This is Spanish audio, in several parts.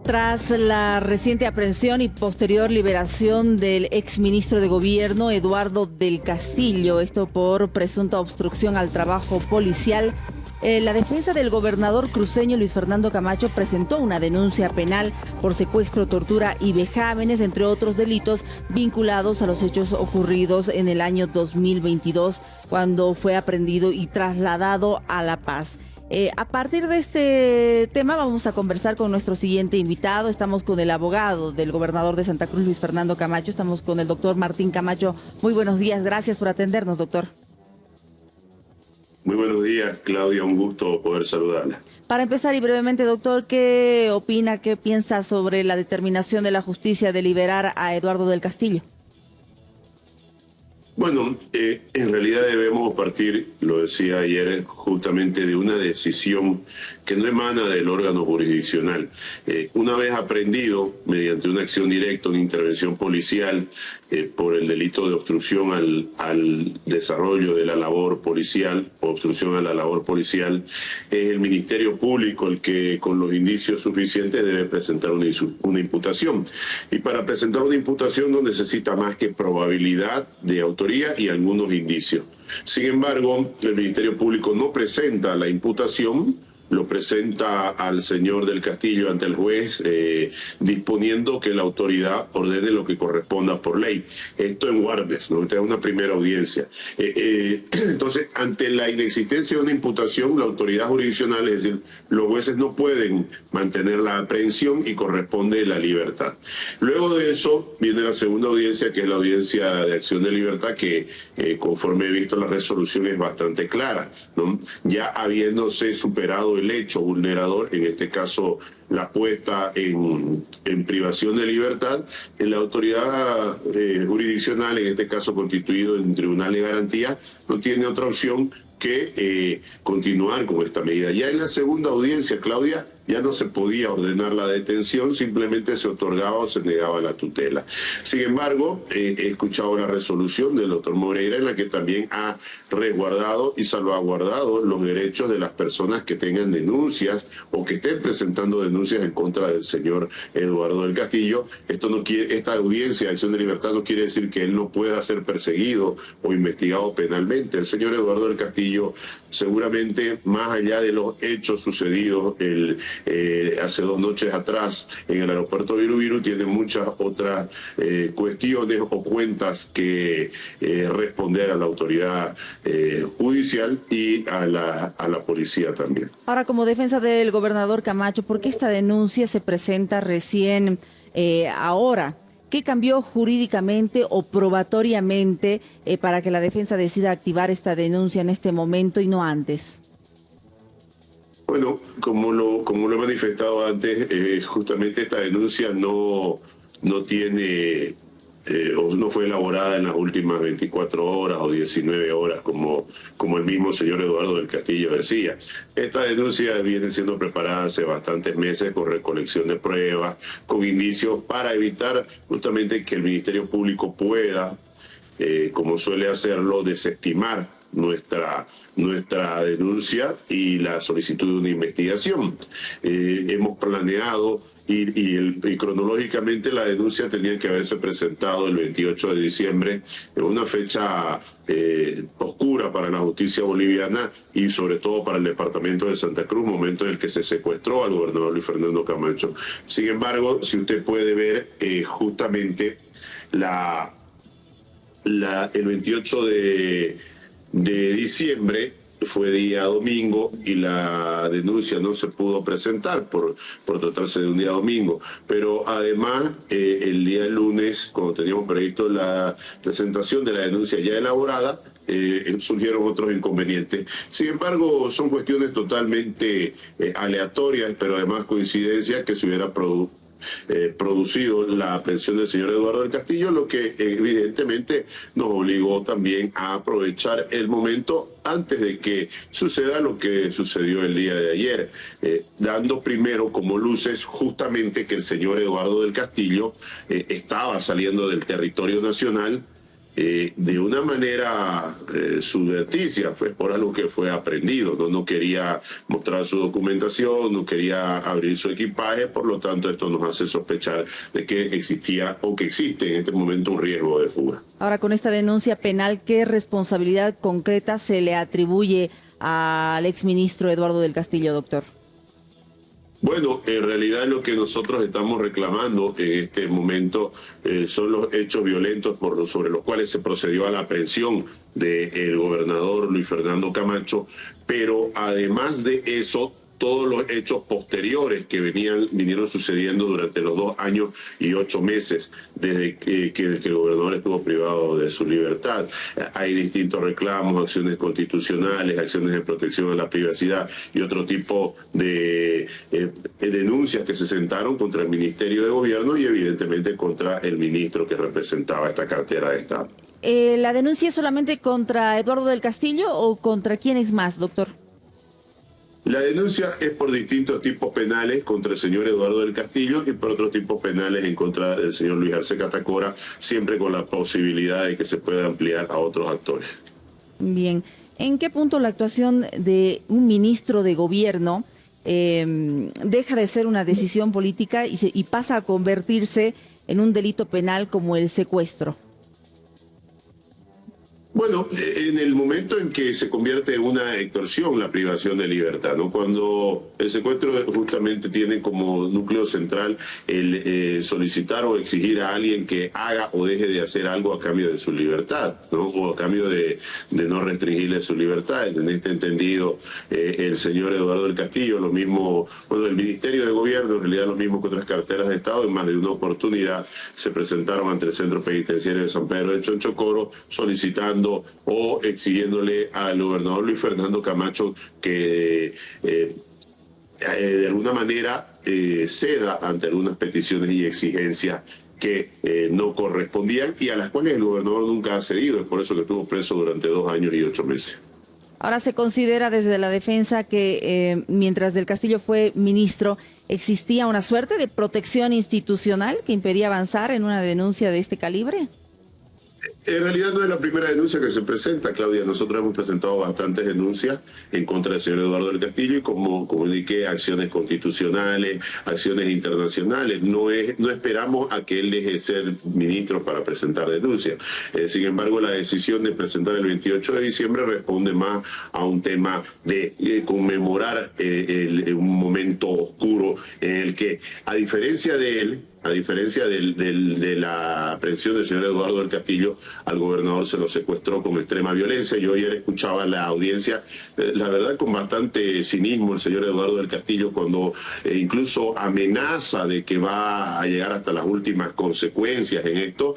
Tras la reciente aprehensión y posterior liberación del exministro de Gobierno, Eduardo del Castillo, esto por presunta obstrucción al trabajo policial, la defensa del gobernador cruceño Luis Fernando Camacho presentó una denuncia penal por secuestro, tortura y vejámenes, entre otros delitos vinculados a los hechos ocurridos en el año 2022, cuando fue aprehendido y trasladado a La Paz. A partir de este tema vamos a conversar con nuestro siguiente invitado. Estamos con el abogado del gobernador de Santa Cruz, Luis Fernando Camacho. Estamos con el doctor Martín Camacho. Muy buenos días, gracias por atendernos, doctor. Muy buenos días, Claudia, un gusto poder saludarla. Para empezar y brevemente, doctor, ¿qué opina, qué piensa sobre la determinación de la justicia de liberar a Eduardo del Castillo? Bueno, en realidad debemos partir, lo decía ayer, justamente de una decisión que no emana del órgano jurisdiccional. Una vez aprendido, mediante una acción directa, una intervención policial, por el delito de obstrucción al desarrollo de la labor policial, obstrucción a la labor policial, es el Ministerio Público el que, con los indicios suficientes, debe presentar una imputación. Y para presentar una imputación no necesita más que probabilidad de autoría y algunos indicios. Sin embargo, el Ministerio Público no presenta la imputación, lo presenta al señor del Castillo ante el juez, disponiendo que la autoridad ordene lo que corresponda por ley. Esto en Guardes, ¿no? Esta es una primera audiencia. Entonces, ante la inexistencia de una imputación, la autoridad jurisdiccional, es decir, los jueces no pueden mantener la aprehensión y corresponde la libertad. Luego de eso viene la segunda audiencia, que es la audiencia de acción de libertad, que conforme he visto la resolución es bastante clara, ¿no? Ya habiéndose superado el hecho vulnerador, en este caso la puesta en privación de libertad, en la autoridad jurisdiccional, en este caso constituido en tribunal de garantía, no tiene otra opción que continuar con esta medida. Ya en la segunda audiencia, Claudia, ya no se podía ordenar la detención, simplemente se otorgaba o se negaba la tutela. Sin embargo, he escuchado la resolución del doctor Moreira, en la que también ha resguardado y salvaguardado los derechos de las personas que tengan denuncias o que estén presentando denuncias en contra del señor Eduardo del Castillo. Esta audiencia de acción de libertad no quiere decir que él no pueda ser perseguido o investigado penalmente. El señor Eduardo del Castillo, seguramente, más allá de los hechos sucedidos hace 2 noches atrás en el aeropuerto Viru, tiene muchas otras cuestiones o cuentas que responder a la autoridad judicial y a la policía también. Ahora, como defensa del gobernador Camacho, ¿por qué esta denuncia se presenta recién ahora? ¿Qué cambió jurídicamente o probatoriamente para que la defensa decida activar esta denuncia en este momento y no antes? Bueno, como lo he manifestado antes, justamente esta denuncia no tiene o no fue elaborada en las últimas 24 horas o 19 horas, como el mismo señor Eduardo del Castillo decía. Esta denuncia viene siendo preparada hace bastantes meses con recolección de pruebas, con indicios para evitar justamente que el Ministerio Público pueda, como suele hacerlo, desestimar nuestra denuncia y la solicitud de una investigación. Hemos planeado y cronológicamente la denuncia tenía que haberse presentado el 28 de diciembre, en una fecha oscura para la justicia boliviana y sobre todo para el departamento de Santa Cruz, momento en el que se secuestró al gobernador Luis Fernando Camacho. Sin embargo, si usted puede ver, justamente el 28 de diciembre fue día domingo y la denuncia no se pudo presentar por tratarse de un día domingo. Pero además, el día lunes, cuando teníamos previsto la presentación de la denuncia ya elaborada, surgieron otros inconvenientes. Sin embargo, son cuestiones totalmente aleatorias, pero además coincidencias que se hubiera producido la aprehensión del señor Eduardo del Castillo, lo que evidentemente nos obligó también a aprovechar el momento antes de que suceda lo que sucedió el día de ayer, dando primero como luces justamente que el señor Eduardo del Castillo estaba saliendo del territorio nacional de una manera subverticia, fue por algo que fue aprendido, no quería mostrar su documentación, no quería abrir su equipaje, por lo tanto esto nos hace sospechar de que existía o que existe en este momento un riesgo de fuga. Ahora, con esta denuncia penal, ¿qué responsabilidad concreta se le atribuye al exministro Eduardo del Castillo, doctor? Bueno, en realidad lo que nosotros estamos reclamando en este momento son los hechos violentos sobre los cuales se procedió a la aprehensión del gobernador Luis Fernando Camacho, pero además de eso, todos los hechos posteriores que vinieron sucediendo durante los 2 años y 8 meses desde que el gobernador estuvo privado de su libertad. Hay distintos reclamos, acciones constitucionales, acciones de protección a la privacidad y otro tipo de denuncias que se sentaron contra el Ministerio de Gobierno y evidentemente contra el ministro que representaba esta cartera de Estado. ¿La denuncia es solamente contra Eduardo del Castillo o contra quiénes más, doctor? La denuncia es por distintos tipos penales contra el señor Eduardo del Castillo y por otros tipos penales en contra del señor Luis Arce Catacora, siempre con la posibilidad de que se pueda ampliar a otros actores. Bien, ¿en qué punto la actuación de un ministro de gobierno deja de ser una decisión política y pasa a convertirse en un delito penal como el secuestro? Bueno, en el momento en que se convierte en una extorsión la privación de libertad, ¿no? Cuando el secuestro justamente tiene como núcleo central el solicitar o exigir a alguien que haga o deje de hacer algo a cambio de su libertad, ¿no? O a cambio de no restringirle su libertad. En este entendido, el señor Eduardo del Castillo, lo mismo, bueno, el Ministerio de Gobierno, en realidad lo mismo que otras carteras de Estado, en más de una oportunidad se presentaron ante el Centro Penitenciario de San Pedro de Chonchocoro solicitando o exigiéndole al gobernador Luis Fernando Camacho que de alguna manera ceda ante algunas peticiones y exigencias que no correspondían y a las cuales el gobernador nunca ha cedido. Es por eso que estuvo preso durante 2 años y 8 meses. Ahora se considera desde la defensa que mientras del Castillo fue ministro, existía una suerte de protección institucional que impedía avanzar en una denuncia de este calibre. En realidad no es la primera denuncia que se presenta, Claudia. Nosotros hemos presentado bastantes denuncias en contra del señor Eduardo del Castillo y como indiqué, acciones constitucionales, acciones internacionales. No esperamos a que él deje de ser ministro para presentar denuncias. Sin embargo, la decisión de presentar el 28 de diciembre responde más a un tema de conmemorar un momento oscuro en el que, a diferencia de la aprehensión del señor Eduardo del Castillo, al gobernador se lo secuestró con extrema violencia. Yo ayer escuchaba la audiencia, la verdad con bastante cinismo, el señor Eduardo del Castillo cuando incluso amenaza de que va a llegar hasta las últimas consecuencias en esto,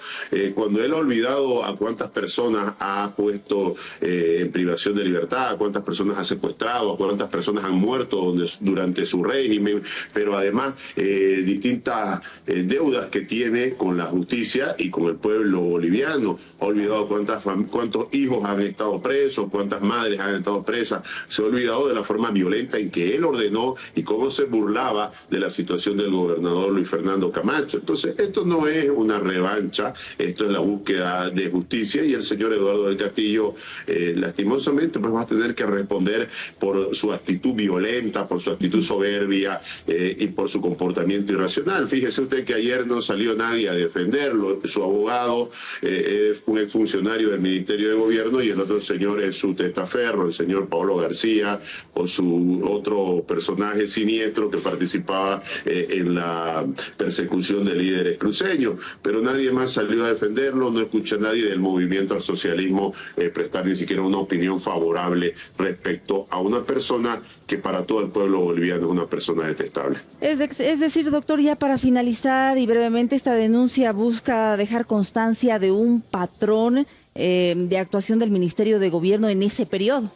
cuando él ha olvidado a cuántas personas ha puesto en privación de libertad, a cuántas personas ha secuestrado, a cuántas personas han muerto durante su régimen, pero además distintas deudas que tiene con la justicia y con el pueblo boliviano. Ha olvidado cuántos hijos han estado presos, cuántas madres han estado presas. Se ha olvidado de la forma violenta en que él ordenó y cómo se burlaba de la situación del gobernador Luis Fernando Camacho. Entonces, esto no es una revancha, esto es la búsqueda de justicia y el señor Eduardo del Castillo, lastimosamente, pues va a tener que responder por su actitud violenta, por su actitud soberbia y por su comportamiento irracional. Fíjese usted que ayer no salió nadie a defenderlo. Su abogado es un exfuncionario del Ministerio de Gobierno y el otro señor es su testaferro, el señor Pablo García, o su otro personaje siniestro que participaba en la persecución de líderes cruceños. Pero nadie más salió a defenderlo, no escucha a nadie del movimiento al socialismo prestar ni siquiera una opinión favorable respecto a una persona que para todo el pueblo boliviano es una persona detestable. Es decir, doctor, ya para finalizar y brevemente, esta denuncia busca dejar constancia de un patrón de actuación del Ministerio de Gobierno en ese periodo.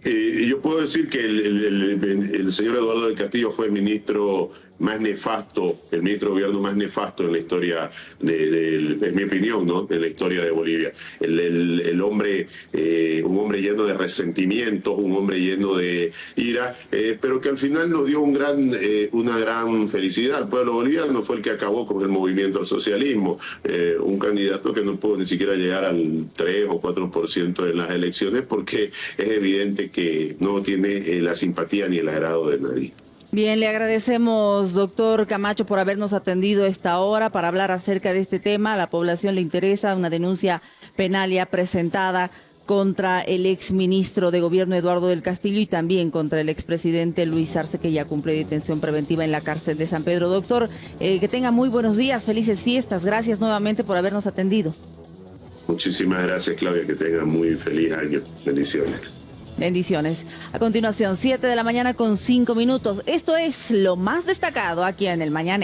Yo puedo decir que el señor Eduardo del Castillo fue el ministro más nefasto, el ministro de gobierno más nefasto en la historia, en mi opinión, ¿no? En la historia de Bolivia. El hombre, un hombre lleno de resentimientos, un hombre lleno de ira, pero que al final nos dio una gran felicidad al pueblo boliviano. Fue el que acabó con el movimiento al socialismo, un candidato que no pudo ni siquiera llegar al 3 o 4% en las elecciones, porque es evidente que no tiene la simpatía ni el agrado de nadie. Bien, le agradecemos, doctor Camacho, por habernos atendido a esta hora para hablar acerca de este tema. A la población le interesa una denuncia penal ya presentada contra el exministro de Gobierno Eduardo del Castillo y también contra el expresidente Luis Arce, que ya cumple detención preventiva en la cárcel de San Pedro. Doctor, que tenga muy buenos días, felices fiestas. Gracias nuevamente por habernos atendido. Muchísimas gracias, Claudia, que tenga muy feliz año. Bendiciones. Bendiciones. A continuación, 7 de la mañana con 5 minutos. Esto es lo más destacado aquí en el Mañanero.